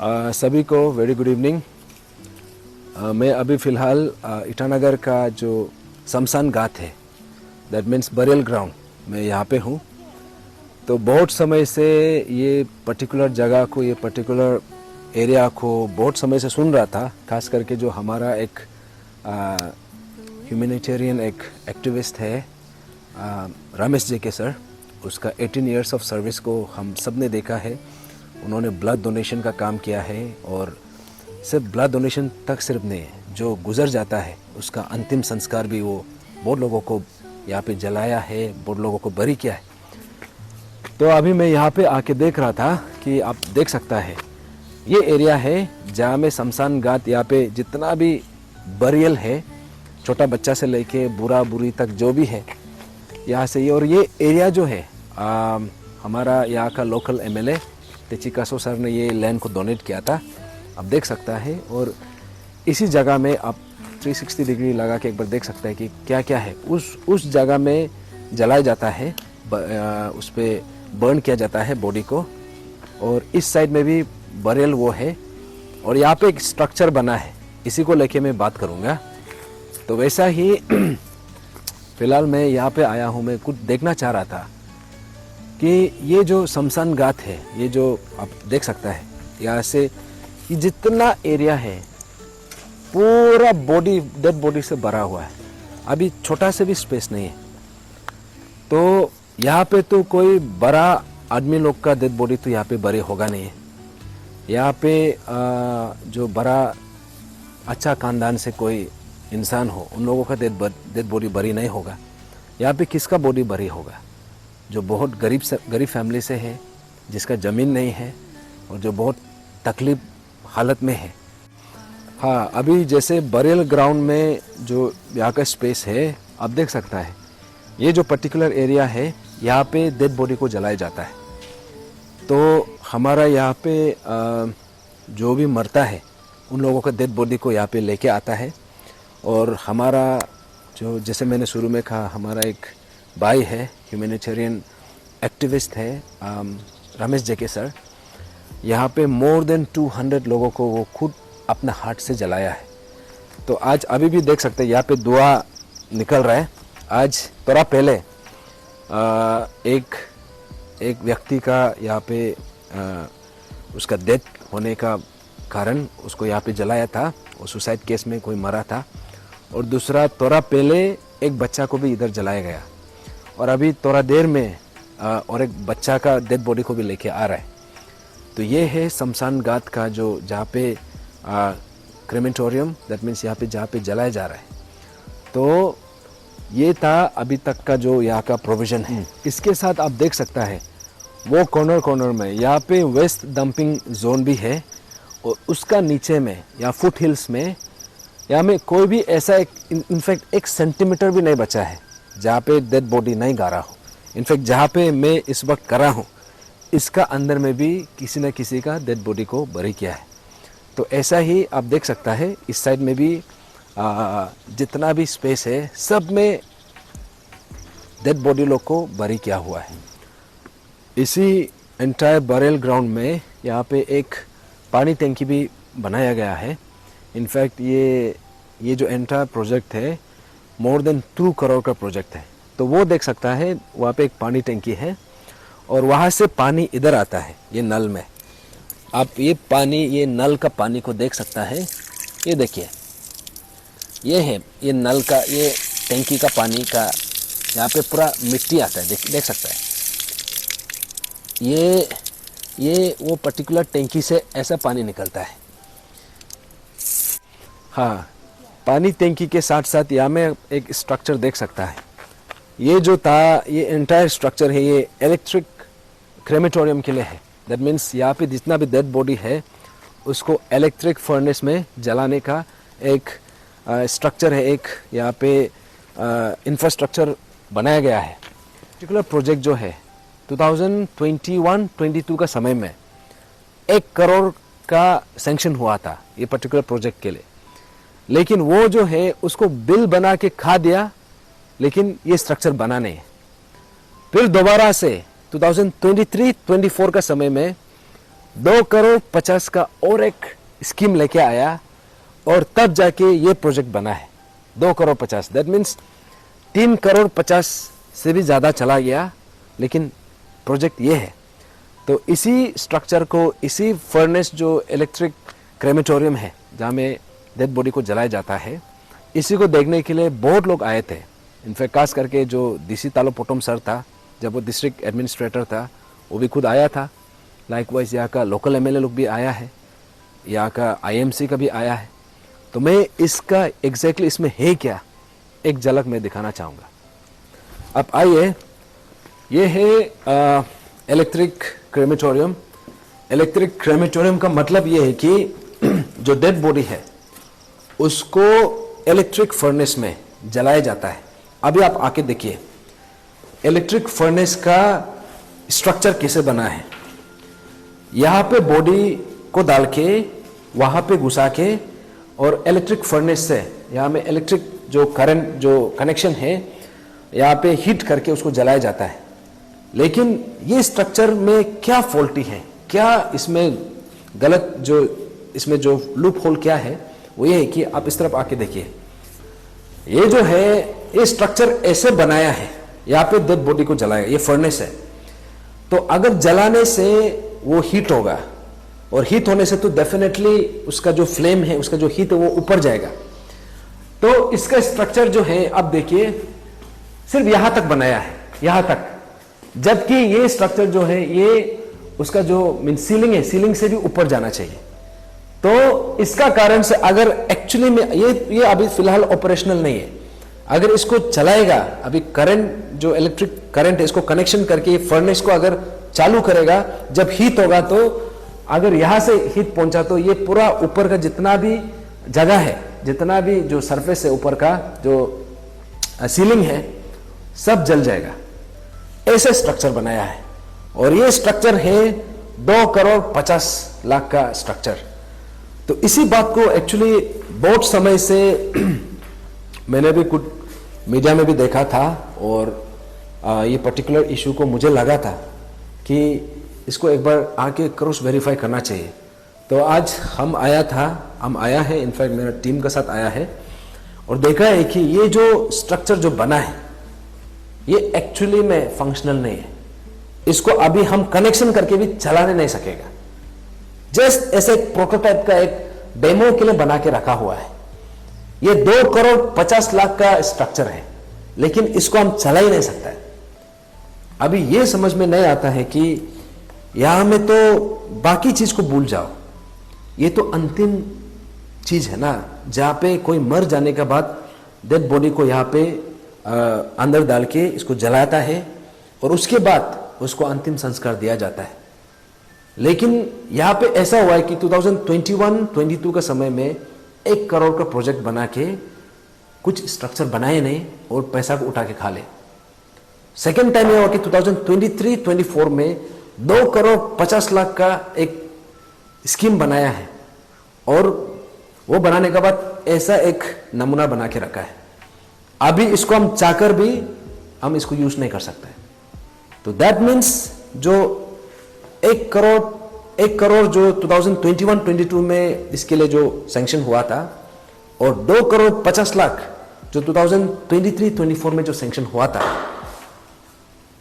सभी को very good evening. मैं अभी फ़िलहाल ईटानगर का जो शमशान घाट है, दैट मीन्स बरियल ग्राउंड, मैं यहाँ पे हूँ। तो बहुत समय से ये पर्टिकुलर जगह को, ये पर्टिकुलर एरिया को बहुत समय से सुन रहा था। खास करके जो हमारा एक ह्यूमैनिटेरियन एक एक्टिविस्ट है रमेश जेके सर, उसका 18 इयर्स ऑफ सर्विस को हम सब ने देखा है। उन्होंने ब्लड डोनेशन का काम किया है और सिर्फ ब्लड डोनेशन तक सिर्फ नहीं, जो गुजर जाता है उसका अंतिम संस्कार भी वो बहुत लोगों को यहाँ पे जलाया है, बहुत लोगों को बरी किया है। तो अभी मैं यहाँ पे आके देख रहा था कि आप देख सकता है ये एरिया है जहाँ में शमशान घाट, यहाँ पे जितना भी बरियल है, छोटा बच्चा से लेके बुरा बुरी तक जो भी है यहाँ से ये। और ये एरिया जो है हमारा यहाँ का लोकल एमएलए तेचिकासो सर ने ये लैंड को डोनेट किया था, आप देख सकता है। और इसी जगह में आप 360 डिग्री लगा के एक बार देख सकता है कि क्या क्या है। उस जगह में जलाया जाता है, उस पर बर्न किया जाता है बॉडी को। और इस साइड में भी बरियल वो है और यहाँ पे एक स्ट्रक्चर बना है, इसी को लेके मैं बात करूँगा। तो वैसा ही फिलहाल मैं यहाँ पे आया हूँ, मैं कुछ देखना चाह रहा था कि ये जो शमशान घाट है, ये जो आप देख सकता है यहाँ से ये जितना एरिया है पूरा बॉडी, डेड बॉडी से भरा हुआ है। अभी छोटा से भी स्पेस नहीं है। तो यहाँ पे तो कोई बड़ा आदमी लोग का डेड बॉडी तो यहाँ पे बरे होगा नहीं है। यहाँ पे जो बड़ा अच्छा खानदान से कोई इंसान हो, उन लोगों का डेड बॉडी बरी नहीं होगा। यहाँ पे किसका बॉडी बरी होगा? जो बहुत गरीब फैमिली से है, जिसका ज़मीन नहीं है और जो बहुत तकलीफ हालत में है। हाँ, अभी जैसे बरियल ग्राउंड में जो यहाँ का स्पेस है, आप देख सकता है ये जो पर्टिकुलर एरिया है, यहाँ पे डेड बॉडी को जलाया जाता है। तो हमारा यहाँ पे जो भी मरता है उन लोगों का डेड बॉडी को यहाँ पे लेके आता है। और हमारा जो, जैसे मैंने शुरू में कहा, हमारा एक भाई है, ह्यूमैनिटेरियन एक्टिविस्ट है रमेश जेके सर, यहाँ पे मोर देन 200 लोगों को वो खुद अपना हार्ट से जलाया है। तो आज अभी भी देख सकते हैं यहाँ पे धुआं निकल रहा है। आज थोड़ा पहले एक व्यक्ति का यहाँ पे उसका डेथ होने का कारण उसको यहाँ पे जलाया था, और सुसाइड केस में कोई मरा था। और दूसरा थोड़ा पहले एक बच्चा को भी इधर जलाया गया, और अभी थोड़ा देर में और एक बच्चा का डेड बॉडी को भी लेके आ रहा है। तो ये है शमशान घाट का जो, जहाँ पे क्रेमेटोरियम, दैट मीन्स यहाँ पे जहाँ पे जलाया जा रहा है। तो ये था अभी तक का जो यहाँ का प्रोविज़न है। इसके साथ आप देख सकता है वो कॉर्नर में यहाँ पे वेस्ट डंपिंग जोन भी है, और उसका नीचे में या फुट हिल्स में यहाँ में कोई भी ऐसा इनफैक्ट 1 सेंटीमीटर भी नहीं बचा है जहाँ पे डेड बॉडी नहीं गाड़ा हो। इनफैक्ट जहाँ पे मैं इस वक्त करा हूँ, इसका अंदर में भी किसी न किसी का डेड बॉडी को बरी किया है। तो ऐसा ही आप देख सकता है इस साइड में भी जितना भी स्पेस है, सब में डेड बॉडी लोग को बरी किया हुआ है। इसी एंटायर बरियल ग्राउंड में यहाँ पे एक पानी टैंकी भी बनाया गया है। इनफैक्ट ये जो एंटायर प्रोजेक्ट है मोर देन 2 करोड़ का प्रोजेक्ट है। तो वो देख सकता है वहाँ पे एक पानी टैंकी है, और वहाँ से पानी इधर आता है ये नल में। आप ये पानी, ये नल का पानी को देख सकता है। ये देखिए, ये है ये नल का, ये टैंकी का पानी का, यहाँ पे पूरा मिट्टी आता है, देख सकता है। ये वो पर्टिकुलर टैंकी से ऐसा पानी निकलता है। हाँ, पानी टैंकी के साथ साथ यहाँ में एक स्ट्रक्चर देख सकता है। ये जो था, ये एंटायर स्ट्रक्चर है, ये इलेक्ट्रिक क्रेमेटोरियम के लिए है। दैट मीन्स यहाँ पे जितना भी डेड बॉडी है उसको इलेक्ट्रिक फर्नेस में जलाने का एक स्ट्रक्चर है, एक यहाँ पे इंफ्रास्ट्रक्चर बनाया गया है। पर्टिकुलर प्रोजेक्ट जो है 2021-22 का समय में 1 करोड़ का सैंक्शन हुआ था ये पर्टिकुलर प्रोजेक्ट के लिए। लेकिन वो जो है उसको बिल बना के खा दिया, लेकिन ये स्ट्रक्चर बना नहीं है। फिर दोबारा से 2023-24 का समय में 2 करोड़ 50 का और एक स्कीम लेके आया और तब जाके ये प्रोजेक्ट बना है 2 करोड़ 50। दैट मीन्स 3 करोड़ 50 से भी ज़्यादा चला गया, लेकिन प्रोजेक्ट ये है। तो इसी स्ट्रक्चर को, इसी फर्नेस जो इलेक्ट्रिक क्रेमेटोरियम है जहाँ में डेड बॉडी को जलाया जाता है, इसी को देखने के लिए बहुत लोग आए थे। इनफैक्ट खास करके जो DC तालोपोटम सर था, जब वो डिस्ट्रिक्ट एडमिनिस्ट्रेटर था, वो भी खुद आया था। लाइकवाइज यहाँ का लोकल MLA लोग भी आया है, यहाँ का IMC का भी आया है। तो मैं इसका एग्जैक्टली इसमें है क्या, एक झलक मैं दिखाना चाहूँगा। अब आइए, ये है इलेक्ट्रिक क्रेमेटोरियम। इलेक्ट्रिक क्रेमेटोरियम का मतलब ये है कि जो डेड बॉडी है उसको इलेक्ट्रिक फर्नेस में जलाया जाता है। अभी आप आके देखिए इलेक्ट्रिक फर्नेस का स्ट्रक्चर कैसे बना है। यहाँ पे बॉडी को डाल के वहाँ पे घुसा के और इलेक्ट्रिक फर्नेस से यहाँ में इलेक्ट्रिक जो करंट जो कनेक्शन है यहाँ पे हीट करके उसको जलाया जाता है। लेकिन ये स्ट्रक्चर में क्या फॉल्टी है, क्या इसमें गलत, जो इसमें जो लूप होल क्या है, वो ये है कि आप इस तरफ आके देखिए। ये जो है ये स्ट्रक्चर ऐसे बनाया है, यहाँ पे डेड बॉडी को जलाया, ये फर्नेस है। तो अगर जलाने से वो हीट होगा और हीट होने से तो डेफिनेटली उसका जो फ्लेम है, उसका जो हीट है वो ऊपर जाएगा। तो इसका स्ट्रक्चर जो है आप देखिए सिर्फ यहां तक बनाया है, यहां तक, जबकि ये स्ट्रक्चर जो है ये उसका जो मीन सीलिंग है, सीलिंग से भी ऊपर जाना चाहिए। तो इसका कारण से अगर एक्चुअली में ये अभी फिलहाल ऑपरेशनल नहीं है, अगर इसको चलाएगा, अभी करंट जो इलेक्ट्रिक करंट है इसको कनेक्शन करके ये फर्नेस को अगर चालू करेगा, जब हीट होगा तो अगर यहां से हीट पहुंचा तो ये पूरा ऊपर का जितना भी जगह है, जितना भी जो सरफेस है ऊपर का जो सीलिंग है, सब जल जाएगा। ऐसे स्ट्रक्चर बनाया है और ये स्ट्रक्चर है 2 करोड़ 50 लाख का स्ट्रक्चर। तो इसी बात को एक्चुअली बहुत समय से मैंने भी कुछ मीडिया में भी देखा था और ये पर्टिकुलर इशू को मुझे लगा था कि इसको एक बार आके क्रॉस वेरीफाई करना चाहिए। तो आज हम आया है, इनफैक्ट मेरा टीम के साथ आया है और देखा है कि ये जो स्ट्रक्चर जो बना है ये एक्चुअली में फंक्शनल नहीं है। इसको अभी हम कनेक्शन करके भी चलाने नहीं सकेगा। जस्ट ऐसे प्रोटोटाइप का एक डेमो के लिए बना के रखा हुआ है। ये 2 करोड़ 50 लाख का स्ट्रक्चर है, लेकिन इसको हम चला ही नहीं सकता है। अभी ये समझ में नहीं आता है कि यहां में तो बाकी चीज को भूल जाओ, ये तो अंतिम चीज है ना, जहां पे कोई मर जाने के बाद डेड बॉडी को यहां पे अंदर डाल के इसको जलाता है और उसके बाद उसको अंतिम संस्कार दिया जाता है। लेकिन यहां पे ऐसा हुआ है कि 2021-22 का समय में 1 करोड़ का प्रोजेक्ट बना के कुछ स्ट्रक्चर बनाए नहीं और पैसा को उठा के खा ले। सेकेंड टाइम यह हुआ कि 2023-24 में 2 करोड़ 50 लाख का एक स्कीम बनाया है और वो बनाने के बाद ऐसा एक नमूना बना के रखा है। अभी इसको हम चाहकर भी हम इसको यूज नहीं कर सकते। तो दैट मीन्स जो 1 करोड़ जो 2021-22 में इसके लिए जो सैंक्शन हुआ था और 2 करोड़ 50 लाख जो 2023-24 में जो सैंक्शन हुआ था,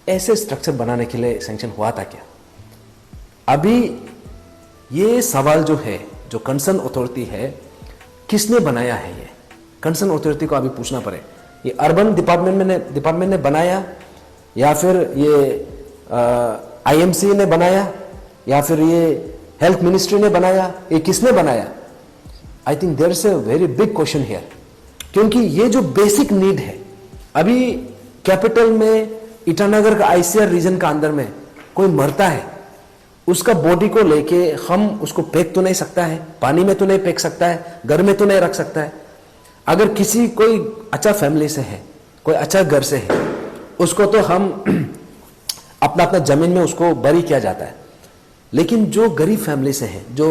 ऐसे स्ट्रक्चर बनाने के लिए सैंक्शन हुआ था क्या? अभी ये सवाल जो है, जो कंसर्न अथॉरिटी है, किसने बनाया है? ये कंसर्न अथॉरिटी को अभी पूछना पड़े। ये अर्बन डिपार्टमेंट ने बनाया या फिर ये IMC ने बनाया या फिर ये हेल्थ मिनिस्ट्री ने बनाया, ये किसने बनाया? I think there is a very big question here, क्योंकि ये जो बेसिक नीड है, अभी कैपिटल में ईटानगर का ICR रीजन का अंदर में कोई मरता है, उसका बॉडी को लेके हम उसको फेंक तो नहीं सकता है, पानी में तो नहीं फेंक सकता है, घर में तो नहीं रख सकता है। अगर किसी कोई अच्छा फैमिली से है, कोई अच्छा घर से है, उसको तो हम अपना अपना जमीन में उसको बरी किया जाता है। लेकिन जो गरीब फैमिली से है, जो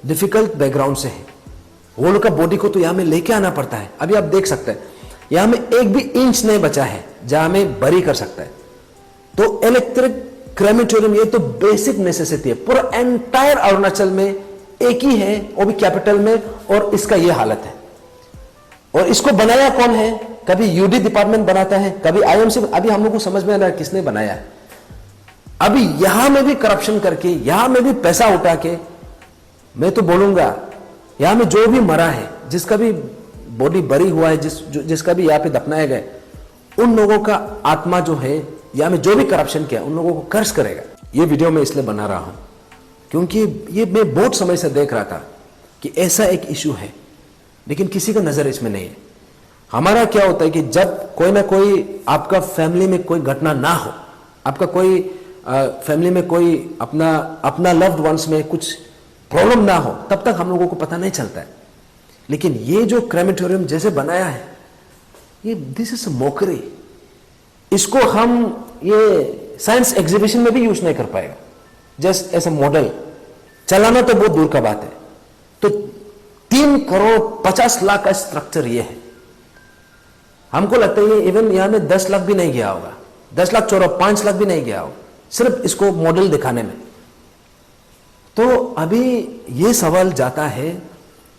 डिफिकल्ट बैकग्राउंड से है, वो लोग का बॉडी को तो यहाँ में लेके आना पड़ता है। अभी आप देख सकते हैं यहाँ में एक भी इंच नहीं बचा है जहां में बरी कर सकता है। तो इलेक्ट्रिक क्रेमेटोरियम ये तो बेसिक नेसेसिटी है, पूरा एंटायर अरुणाचल में एक ही है, वो भी कैपिटल में, और इसका ये हालत है। और इसको बनाया कौन है? कभी यूडी डिपार्टमेंट बनाता है, कभी आईएमसी। अभी हम लोग को समझ में आ रहा है किसने बनाया है। अभी यहां में भी करप्शन करके, यहां में भी पैसा उठा के, मैं तो बोलूंगा यहां में जो भी मरा है, जिसका भी बॉडी बरी हुआ है, जिसका भी यहां पे दफनाए गए, उन लोगों का आत्मा जो है, या में जो भी करप्शन किया उन लोगों को कर्ज करेगा। ये वीडियो मैं इसलिए बना रहा हूं क्योंकि ये मैं बहुत समय से देख रहा था कि ऐसा एक इशू है, लेकिन किसी का नजर इसमें नहीं है। हमारा क्या होता है कि जब कोई ना कोई आपका फैमिली में कोई घटना ना हो, आपका कोई फैमिली में कोई अपना लव्ड वंस में कुछ प्रॉब्लम ना हो, तब तक हम लोगों को पता नहीं चलता है। लेकिन ये जो क्रेमेटोरियम जैसे बनाया है, ये दिस इज मोकरी। इसको हम ये साइंस एग्जीबिशन में भी यूज नहीं कर पाएगा, जस्ट एज ए मॉडल। चलाना तो बहुत दूर का बात है। तो 3,50,00,000 का स्ट्रक्चर ये है। हमको लगता है ये इवन यहां में 10 लाख भी नहीं गया होगा, 10 लाख छोड़ो, 5 लाख भी नहीं गया होगा, सिर्फ इसको मॉडल दिखाने में। तो अभी ये सवाल जाता है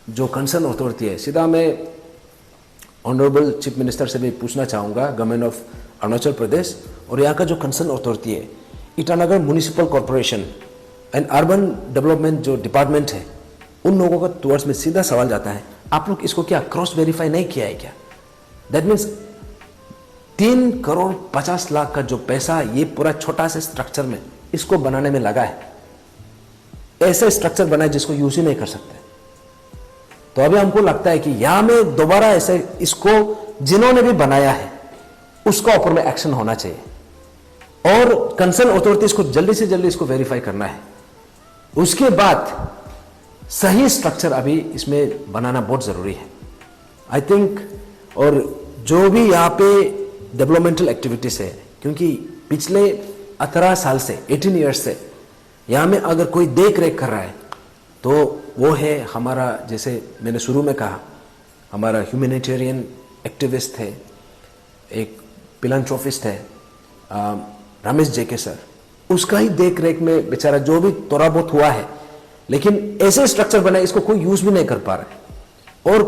जो कंसर्न अथॉरिटी है, सीधा मैं ऑनरेबल चीफ मिनिस्टर से भी पूछना चाहूंगा, गवर्नमेंट ऑफ अरुणाचल प्रदेश, और यहाँ का जो कंसर्न अथॉरिटी है, Itanagar municipal corporation and urban development जो डिपार्टमेंट है, उन लोगों का टुवर्ड्स में सीधा सवाल जाता है, आप लोग इसको क्या क्रॉस वेरीफाई नहीं किया है क्या? दैट मीन्स 3,50,00,000 का जो पैसा ये पूरा छोटा से स्ट्रक्चर में इसको बनाने में लगा है, ऐसे स्ट्रक्चर बनाए जिसको यूज ही नहीं कर सकते। तो अभी हमको लगता है कि यहां में दोबारा ऐसे इसको जिन्होंने भी बनाया है उसका ऊपर में एक्शन होना चाहिए, और कंसर्न अथॉरिटीज को जल्दी से जल्दी इसको वेरीफाई करना है। उसके बाद सही स्ट्रक्चर अभी इसमें बनाना बहुत जरूरी है, आई थिंक। और जो भी यहाँ पे डेवलपमेंटल एक्टिविटीज है, क्योंकि पिछले 18 साल से 18 ईयर्स से यहाँ में अगर कोई देख रेख कर रहा है तो वो है हमारा, जैसे मैंने शुरू में कहा, हमारा ह्यूमैनिटेरियन एक्टिविस्ट है, एक फिलैंथ्रोपिस्ट है रमेश जेके सर। उसका ही देख रेख में बेचारा जो भी थोड़ा बहुत हुआ है, लेकिन ऐसे स्ट्रक्चर बना इसको कोई यूज भी नहीं कर पा रहा है, और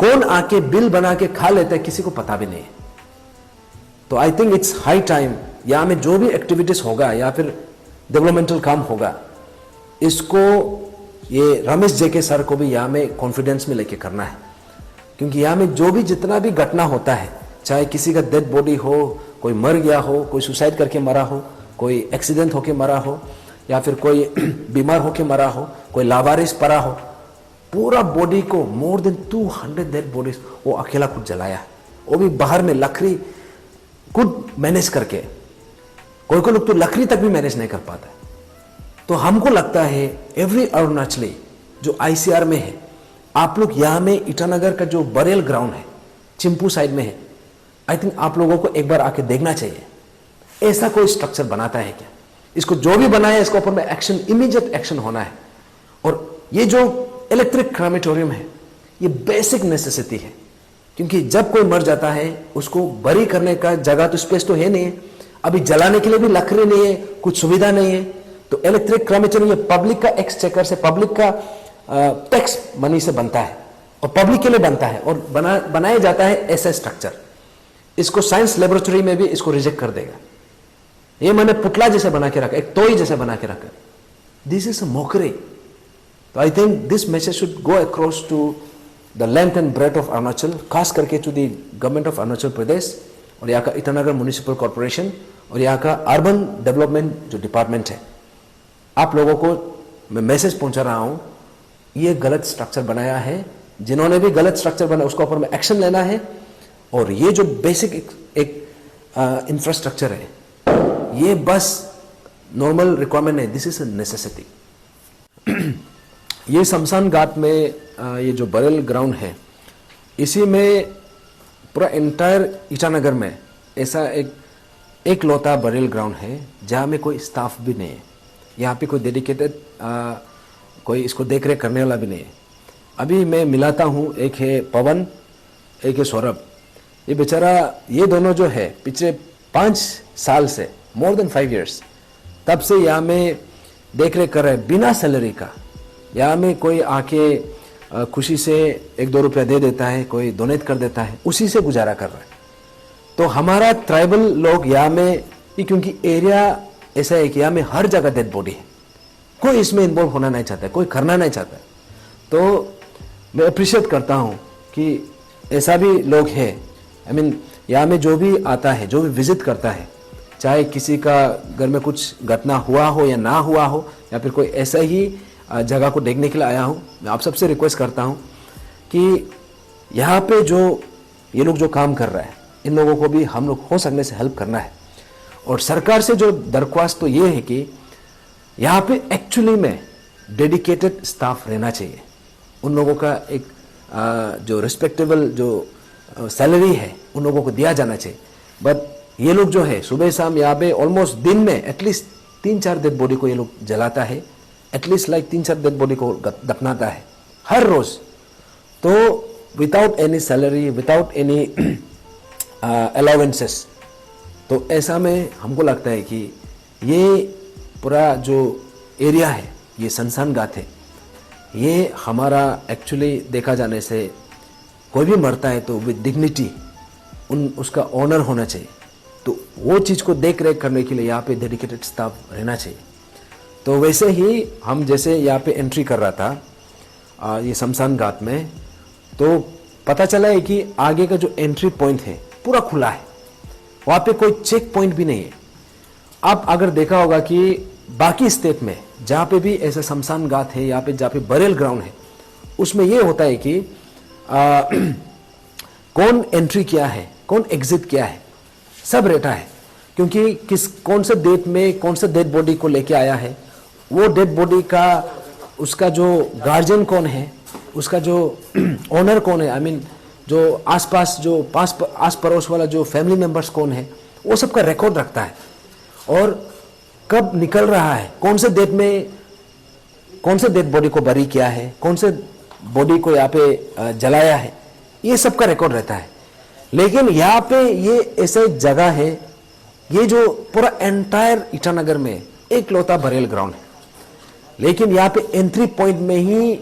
कौन आके बिल बना के खा लेता है किसी को पता भी नहीं है। तो I think it's high time, यहाँ में जो भी एक्टिविटीज होगा या फिर डेवलपमेंटल काम होगा, इसको ये रमेश जेके सर को भी यहाँ में कॉन्फिडेंस में लेके करना है। क्योंकि यहाँ में जो भी जितना भी घटना होता है, चाहे किसी का डेड बॉडी हो, कोई मर गया हो, कोई सुसाइड करके मरा हो, कोई एक्सीडेंट होके मरा हो, या फिर कोई बीमार होके मरा हो, कोई लावारिस पड़ा हो, पूरा बॉडी को मोर देन 200 डेड बॉडीज वो अकेला खुद जलाया, वो भी बाहर में लकड़ी खुद मैनेज करके। कोई कोई लोग तो लकड़ी तक भी मैनेज नहीं कर पाता है। तो हमको लगता है एवरी अरुणाचली जो आईसीआर में है, आप लोग यहाँ में ईटानगर का जो बरेल ग्राउंड है चिंपू साइड में है, आई थिंक आप लोगों को एक बार आके देखना चाहिए, ऐसा कोई स्ट्रक्चर बनाता है क्या। इसको जो भी बनाया इसके ऊपर में एक्शन, इमीडिएट एक्शन होना है। और ये जो इलेक्ट्रिक क्रेमेटोरियम है ये बेसिक नेसेसिटी है, क्योंकि जब कोई मर जाता है उसको बरी करने का जगह तो स्पेस तो है नहीं है, अभी जलाने के लिए भी लकड़ी नहीं है, कुछ सुविधा नहीं है। तो इलेक्ट्रिक क्रेमेटोरियम ये पब्लिक का एक्सचेकर से, पब्लिक का टैक्स मनी से बनता है और पब्लिक के लिए बनता है, और बनाया जाता है ऐसा स्ट्रक्चर। इसको साइंस लेबोरेटरी में भी इसको रिजेक्ट कर देगा। ये मैंने पुतला जैसे बना के रखा, एक टॉय जैसे बना के रखा, दिस इज अ मोकरी। तो I think this message should go across to the length and breadth of Arunachal, खास करके to the government of Arunachal Pradesh, और यहाँ का ईटानगर म्युनिसिपल कॉर्पोरेशन, और यहाँ का अर्बन डेवलपमेंट जो डिपार्टमेंट है। आप लोगों को मैं मैसेज पहुंचा रहा हूं, ये गलत स्ट्रक्चर बनाया है, जिन्होंने भी गलत स्ट्रक्चर बनाया उसके ऊपर में एक्शन लेना है। और ये जो बेसिक एक इंफ्रास्ट्रक्चर है, ये बस नॉर्मल रिक्वायरमेंट नहीं, दिस इज अ नेसेसिटी। ये शमशान घाट में ये जो बरेल ग्राउंड है, इसी में पूरा एंटायर ईटानगर में ऐसा एक लौता बरेल ग्राउंड है जहाँ में कोई स्टाफ भी नहीं है। यहाँ पे कोई डेडिकेटेड कोई इसको देख रेख करने वाला भी नहीं है। अभी मैं मिलाता हूँ, एक है पवन, एक है सौरभ। ये बेचारा, ये दोनों जो है पिछले 5 साल से, मोर देन 5 years, तब से यहाँ में देख रेख कर रहे हैं बिना सैलरी का। यहाँ में कोई आके खुशी से 1-2 रुपया दे देता है, कोई डोनेट कर देता है, उसी से गुजारा कर रहा है। तो हमारा ट्राइबल लोग यहाँ में, क्योंकि एरिया ऐसा है कि यहाँ में हर जगह डेड बॉडी है, कोई इसमें इन्वॉल्व होना नहीं चाहता है, कोई करना नहीं चाहता है। तो मैं अप्रिशिएट करता हूँ कि ऐसा भी लोग है। आई मीन यहाँ में जो भी आता है, जो भी विजिट करता है, चाहे किसी का घर में कुछ घटना हुआ हो या ना हुआ हो, या फिर कोई ऐसा ही जगह को देखने के लिए आया हो, मैं आप सबसे रिक्वेस्ट करता हूँ कि यहाँ पे जो ये लोग जो काम कर रहे हैं, इन लोगों को भी हम लोग हो सकने से हेल्प करना है। और सरकार से जो दरख्वास्त तो ये है कि यहाँ पे एक्चुअली में डेडिकेटेड स्टाफ रहना चाहिए। उन लोगों का एक जो रिस्पेक्टेबल जो सैलरी है उन लोगों को दिया जाना चाहिए। बट ये लोग जो है सुबह शाम यहाँ पे ऑलमोस्ट दिन में एटलीस्ट 3-4 डेड बॉडी को ये लोग जलाता है, एटलीस्ट लाइक 3-4 डेड बॉडी को दफनाता है हर रोज। तो without any salary, without any allowances. तो ऐसा में हमको लगता है कि ये पूरा जो एरिया है, ये शमशान घाट है, ये हमारा एक्चुअली देखा जाने से कोई भी मरता है तो विद डिग्निटी उसका ऑनर होना चाहिए। तो वो चीज़ को देख रेख करने के लिए यहाँ पे डेडिकेटेड स्टाफ रहना चाहिए। तो वैसे ही हम जैसे यहाँ पे एंट्री कर रहा था ये शमशान घाट में, तो पता चला है कि आगे का जो एंट्री पॉइंट है पूरा खुला है, वहाँ पे कोई चेक पॉइंट भी नहीं है। आप अगर देखा होगा कि बाकी स्टेट में जहाँ पे भी ऐसा शमशान घाट है, यहाँ पे जहाँ पे बरेल ग्राउंड है, उसमें ये होता है कि कौन एंट्री किया है, कौन एग्जिट किया है, सब रहता है। क्योंकि कौन से डेट में कौन से डेड बॉडी को लेके आया है, वो डेड बॉडी का उसका जो गार्जियन कौन है, उसका जो ओनर कौन है, आई मीन जो आसपास जो आस पड़ोस वाला जो फैमिली मेंबर्स कौन है, वो सब का रिकॉर्ड रखता है। और कब निकल रहा है, कौन से डेट में कौन से डेड बॉडी को बरी किया है, कौन से बॉडी को यहाँ पे जलाया है, ये सब का रिकॉर्ड रहता है। लेकिन यहाँ पे ये ऐसे जगह है, ये जो पूरा एंटायर ईटानगर में एक लौता बरेल ग्राउंड है, लेकिन यहाँ पे एंट्री पॉइंट में ही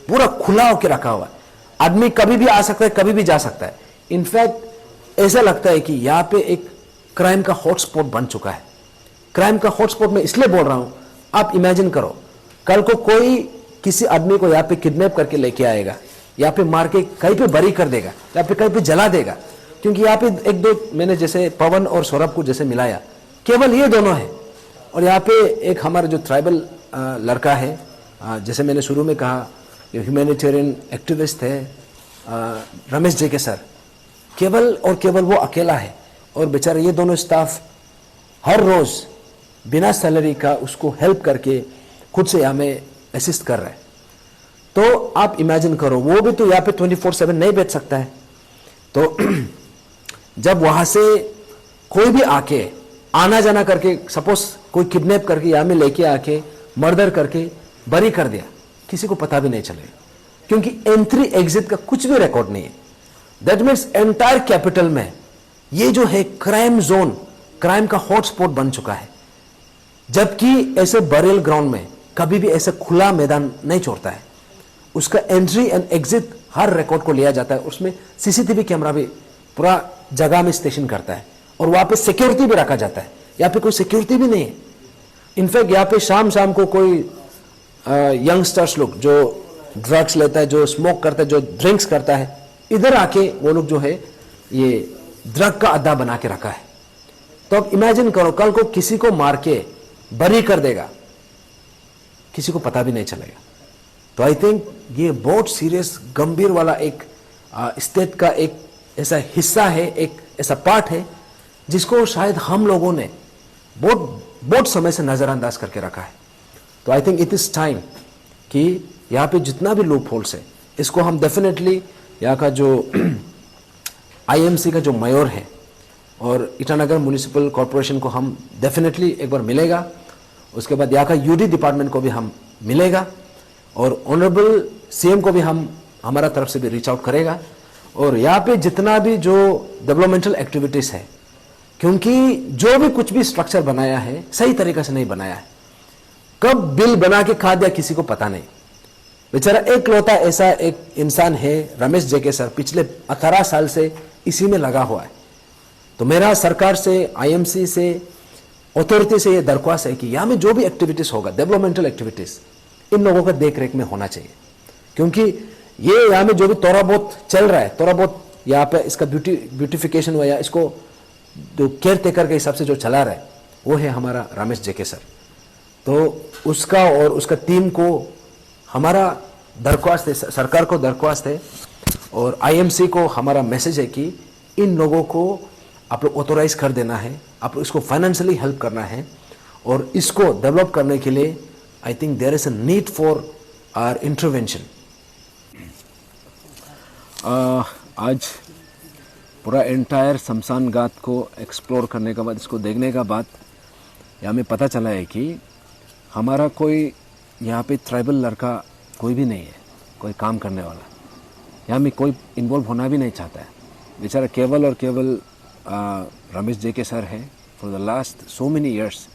पूरा खुला होकर रखा हुआ है। आदमी कभी भी आ सकता है, कभी भी जा सकता है। इनफैक्ट ऐसा लगता है कि यहाँ पे एक क्राइम का हॉटस्पॉट बन चुका है। क्राइम का हॉटस्पॉट मैं इसलिए बोल रहा हूं, आप इमेजिन करो कल को कोई किसी आदमी को यहाँ पे किडनैप करके लेके आएगा, यहाँ पे मार के कहीं पे बरी कर देगा, या पे कहीं पे जला देगा। क्योंकि यहाँ पे 1-2 मैंने जैसे पवन और सौरभ को जैसे मिलाया, केवल ये दोनों है। और यहाँ पे एक हमारा जो ट्राइबल लड़का है, जैसे मैंने शुरू में कहा, ह्यूमैनिटेरियन एक्टिविस्ट है रमेश जे के सर, केवल और केवल वो अकेला है। और बेचारे ये दोनों स्टाफ हर रोज बिना सैलरी का उसको हेल्प करके खुद से हमें असिस्ट कर रहा है। तो आप इमेजिन करो, वो भी तो यहाँ पे 24/7 नहीं बैठ सकता है। तो जब वहां से कोई भी आके आना जाना करके, सपोज कोई किडनैप करके यहाँ में लेके आके मर्डर करके बरी कर दिया, किसी को पता भी नहीं चलेगा, क्योंकि एंट्री एग्जिट का कुछ भी रिकॉर्ड नहीं है। दैट मीन्स एंटायर कैपिटल में ये जो है क्राइम जोन, क्राइम का हॉटस्पॉट बन चुका है। जबकि ऐसे बरेल ग्राउंड में कभी भी ऐसे खुला मैदान नहीं छोड़ता है। उसका entry and exit her record को लिया जाता है। उसमें सीसीटीवी कैमरा भी पूरा जगह में स्टेशन करता है, और वहां पे सिक्योरिटी भी रखा जाता है। यहाँ पे कोई सिक्योरिटी भी नहीं है। इनफैक्ट यहाँ पे शाम शाम को कोई यंगस्टर्स लोग जो ड्रग्स लेता है, जो स्मोक करता है, जो ड्रिंक्स करता है, इधर आके वो लोग जो है ये ड्रग का अड्डा बना के रखा है। तो अब इमेजिन करो, कल को किसी को मार के बरी कर देगा, किसी को पता भी नहीं चलेगा। तो आई थिंक ये बहुत सीरियस गंभीर वाला एक स्टेट का एक ऐसा हिस्सा है, एक ऐसा पार्ट है जिसको शायद हम लोगों ने बहुत समय से नजरअंदाज करके रखा है। तो I think it is time कि यहाँ पे जितना भी लूप होल्स है, इसको हम डेफिनेटली यहाँ का जो आईएमसी का जो मेयर है और ईटानगर म्युनिसिपल कॉरपोरेशन को हम डेफिनेटली एक बार मिलेगा। उसके बाद यहाँ का यूडी डिपार्टमेंट को भी हम मिलेगा, और ऑनरेबल सीएम को भी हम हमारा तरफ से भी रीच आउट करेगा। और यहाँ पे जितना भी जो डेवलपमेंटल एक्टिविटीज है, क्योंकि जो भी कुछ भी स्ट्रक्चर बनाया है सही तरीके से नहीं बनाया है। कब बिल बना के खा दिया किसी को पता नहीं। बेचारा एक लौता ऐसा एक इंसान है रमेश जेके सर, पिछले 18 साल से इसी में लगा हुआ है। तो मेरा सरकार से, आईएमसी से, अथॉरिटी से ये दरख्वास्त है कि यहाँ में जो भी एक्टिविटीज होगा, डेवलपमेंटल एक्टिविटीज, इन लोगों का देख रेख में होना चाहिए। क्योंकि ये यहाँ में जो भी थोड़ा बहुत चल रहा है, थोड़ा बहुत यहाँ पे इसका ब्यूटिफिकेशन हुआ या इसको जो केयर टेकर के हिसाब से जो चला रहा है वो है हमारा रमेश जेके सर। तो उसका और उसका टीम को हमारा दरख्वास्त है, सरकार को दरख्वास्त है और आईएमसी को हमारा मैसेज है कि इन लोगों को आप लोग ऑथोराइज कर देना है, आप लोग इसको फाइनेंशियली हेल्प करना है और इसको डेवलप करने के लिए I think there is a need for our intervention. आज पूरा एंटायर शमशान घाट को एक्सप्लोर करने के बाद, इसको देखने के बाद यहाँ में पता चला है कि हमारा कोई यहाँ पे ट्राइबल लड़का कोई भी नहीं है, कोई काम करने वाला। यहाँ में कोई इन्वॉल्व होना भी नहीं चाहता है। बेचारा केवल और केवल रमेश जेके सर है for the last so many years.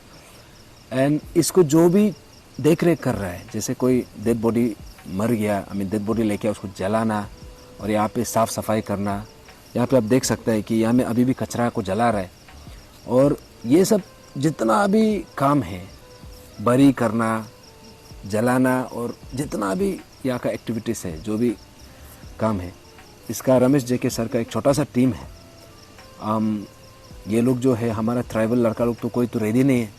And इसको जो भी देख रेख कर रहा है, जैसे कोई डेड बॉडी मर गया, डेड बॉडी लेके उसको जलाना और यहाँ पे साफ़ सफाई करना। यहाँ पे आप देख सकते हैं कि यहाँ में अभी भी कचरा को जला रहा है। और ये सब जितना अभी काम है, बरी करना, जलाना और जितना भी यहाँ का एक्टिविटीज़ है, जो भी काम है, इसका रमेश जेके सर का एक छोटा सा टीम है। ये लोग जो है हमारा ट्राइबल लड़का लोग तो कोई तो रेडी नहीं है,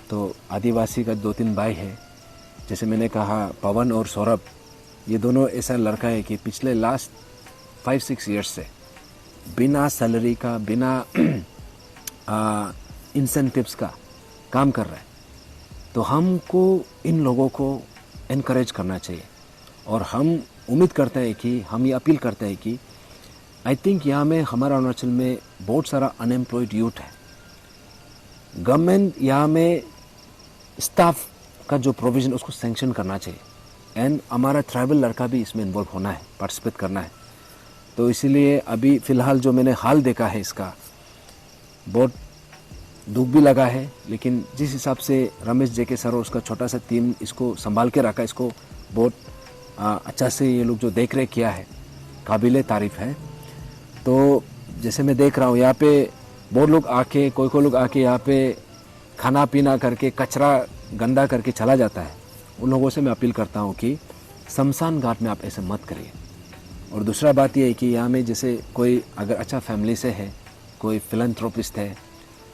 तो आदिवासी का 2-3 भाई है, जैसे मैंने कहा पवन और सौरभ, ये दोनों ऐसा लड़का है कि पिछले लास्ट 5-6 ईयर्स से बिना सैलरी का, बिना इंसेंटिव्स का काम कर रहा है। तो हमको इन लोगों को इनकरेज करना चाहिए और हम उम्मीद करते हैं कि, हम ये अपील करते हैं कि आई थिंक यहाँ में हमारा अरुणाचल में बहुत सारा अनएम्प्लॉयड यूथ है। गवर्नमेंट यहाँ में स्टाफ का जो प्रोविज़न उसको सैंक्शन करना चाहिए एंड हमारा ट्राइबल लड़का भी इसमें इन्वॉल्व होना है, पार्टिसिपेट करना है। तो इसीलिए अभी फ़िलहाल जो मैंने हाल देखा है इसका बहुत दुख भी लगा है, लेकिन जिस हिसाब से रमेश जेके सर और उसका छोटा सा टीम इसको संभाल के रखा, इसको बहुत अच्छा से ये लोग जो देख रेख किया है, काबिले तारीफ़ है। तो जैसे मैं देख रहा हूँ यहाँ पे बहुत लोग आके, कोई लोग आके यहाँ पे खाना पीना करके कचरा गंदा करके चला जाता है। उन लोगों से मैं अपील करता हूँ कि शमशान घाट में आप ऐसे मत करिए। और दूसरा बात यह है कि यहाँ में जैसे कोई अगर अच्छा फैमिली से है, कोई फिलैंथ्रोपिस्ट है,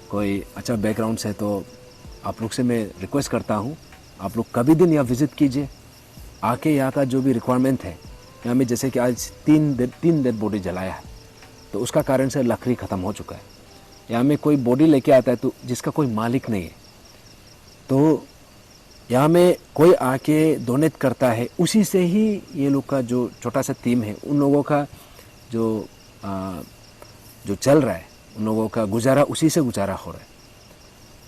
कोई अच्छा बैकग्राउंड से, तो आप लोग से मैं रिक्वेस्ट करता हूँ आप लोग कभी दिन यहाँ विज़िट कीजिए, आके यहाँ का जो भी रिक्वायरमेंट है। यहाँ में जैसे कि आज 3 डेड बॉडी जलाया है, तो उसका कारण से लकड़ी ख़त्म हो चुका है। यहाँ में कोई बॉडी लेके आता है तो जिसका कोई मालिक नहीं है, तो यहाँ में कोई आके डोनेट करता है, उसी से ही ये लोग का जो छोटा सा टीम है, उन लोगों का जो चल रहा है, उन लोगों का गुजारा उसी से गुजारा हो रहा है।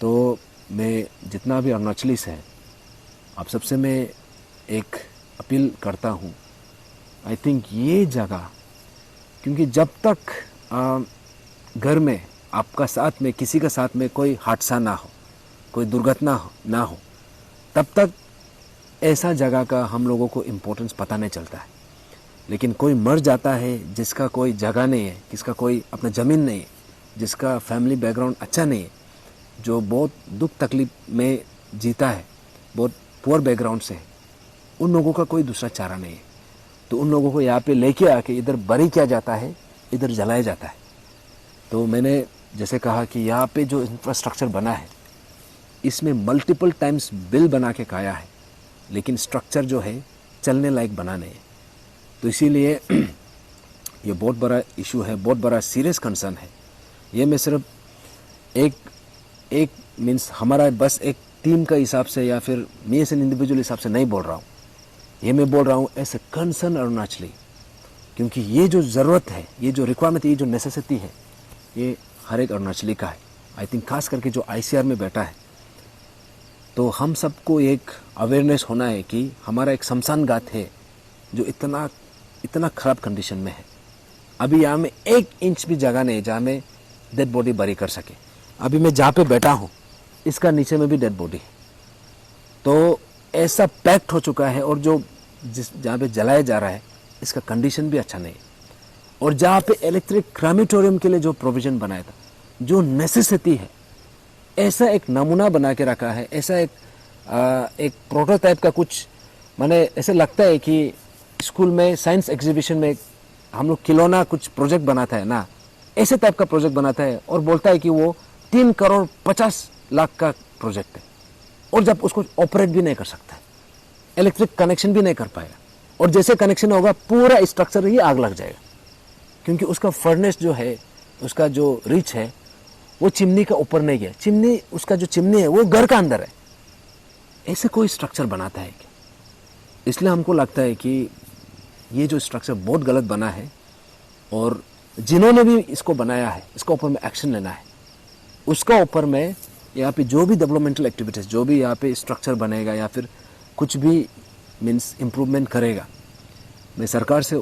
तो मैं जितना भी अरुणाचली से हैं, आप सबसे मैं एक अपील करता हूँ, आई थिंक ये जगह, क्योंकि जब तक घर में आपका साथ में, किसी का साथ में कोई हादसा ना हो, कोई दुर्घटना ना हो, तब तक ऐसा जगह का हम लोगों को इम्पोर्टेंस पता नहीं चलता है। लेकिन कोई मर जाता है जिसका कोई जगह नहीं है, किसका कोई अपना ज़मीन नहीं है, जिसका फैमिली बैकग्राउंड अच्छा नहीं है, जो बहुत दुख तकलीफ में जीता है, बहुत पुअर बैकग्राउंड से है, उन लोगों का कोई दूसरा चारा नहीं है। तो उन लोगों को यहाँ पे लेके आके इधर बरी किया जाता है, इधर जलाया जाता है। तो मैंने जैसे कहा कि यहाँ पे जो इंफ्रास्ट्रक्चर बना है, इसमें मल्टीपल टाइम्स बिल बना के खाया है, लेकिन स्ट्रक्चर जो है चलने लायक बना नहीं है। तो इसीलिए ये बहुत बड़ा इशू है, बहुत बड़ा सीरियस कंसर्न है। ये मैं सिर्फ एक मीन्स हमारा बस एक टीम का हिसाब से या फिर मी एज एन इंडिविजुअल हिसाब से नहीं बोल रहा हूँ, ये मैं बोल रहा हूँ एज ए कंसर्न अरुणाचली, क्योंकि ये जो ज़रूरत है, ये जो रिक्वायरमेंट, ये जो नेसेसिटी है, ये हर एक अरुणाचली का है। आई थिंक खास करके जो आईसीआर में बैठा है, तो हम सबको एक अवेयरनेस होना है कि हमारा एक शमशान घाट है जो इतना ख़राब कंडीशन में है। अभी यहाँ में 1 इंच भी जगह नहीं है जहाँ में डेड बॉडी बरी कर सके। अभी मैं जहाँ पे बैठा हूँ इसका नीचे में भी डेड बॉडी है, तो ऐसा पैक्ड हो चुका है। और जो जहाँ पे जलाया जा रहा है इसका कंडीशन भी अच्छा नहीं है। और जहाँ पे इलेक्ट्रिक क्रामेटोरियम के लिए जो प्रोविज़न बनाया था, जो नेसेसिटी है, ऐसा एक नमूना बना के रखा है, ऐसा एक प्रोटोटाइप का कुछ, माने ऐसे लगता है कि स्कूल में साइंस एग्जीबिशन में हम लोग खिलौना कुछ प्रोजेक्ट बनाता है ना, ऐसे टाइप का प्रोजेक्ट बनाता है और बोलता है कि वो 3,50,00,000 का प्रोजेक्ट है। और जब उसको ऑपरेट भी नहीं कर सकता है, इलेक्ट्रिक कनेक्शन भी नहीं कर पाएगा, और जैसे कनेक्शन होगा पूरा स्ट्रक्चर ही आग लग जाएगा, क्योंकि उसका फर्नेस जो है, उसका जो रिच है वो चिमनी का ऊपर नहीं गया। चिमनी, उसका जो चिमनी है वो घर का अंदर है। ऐसे कोई स्ट्रक्चर बनाता है क्या? इसलिए हमको लगता है कि ये जो स्ट्रक्चर बहुत गलत बना है, और जिन्होंने भी इसको बनाया है इसका ऊपर में एक्शन लेना है। उसका ऊपर में यहाँ पे जो भी डेवलपमेंटल एक्टिविटीज़, जो भी यहाँ पे स्ट्रक्चर बनेगा या फिर कुछ भी मीन्स इम्प्रूवमेंट करेगा, मैं सरकार से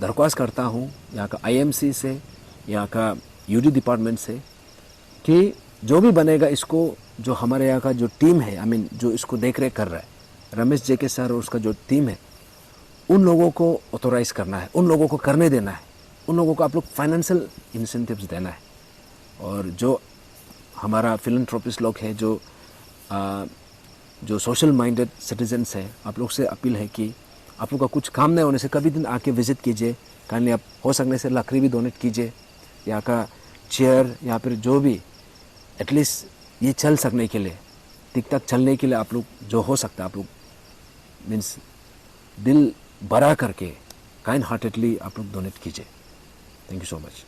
दरख्वास्त करता हूँ, यहाँ का IMC से, यहाँ का UD डिपार्टमेंट से, कि जो भी बनेगा इसको, जो हमारे यहाँ का जो टीम है, जो इसको देख रेख कर रहा है, रमेश JK सर और उसका जो टीम है, उन लोगों को ऑथोराइज करना है, उन लोगों को करने देना है, उन लोगों को आप लोग फाइनेंशियल इंसेंटिव्स देना है। और जो हमारा फिलैंथ्रोपिस्ट लोग हैं, जो सोशल माइंडेड सिटीजन्स हैं, आप लोग से अपील है कि आप लोग का कुछ काम नहीं होने से कभी दिन आके विजिट कीजिए। काइंडली आप हो सकने से लकड़ी भी डोनेट कीजिए, यहाँ का चेयर या फिर जो भी, एटलीस्ट ये चल सकने के लिए, टिक तक चलने के लिए आप लोग जो हो सकता है आप लोग मीन्स दिल बड़ा करके काइंड हार्टेडली आप लोग डोनेट कीजिए। Thank you so much.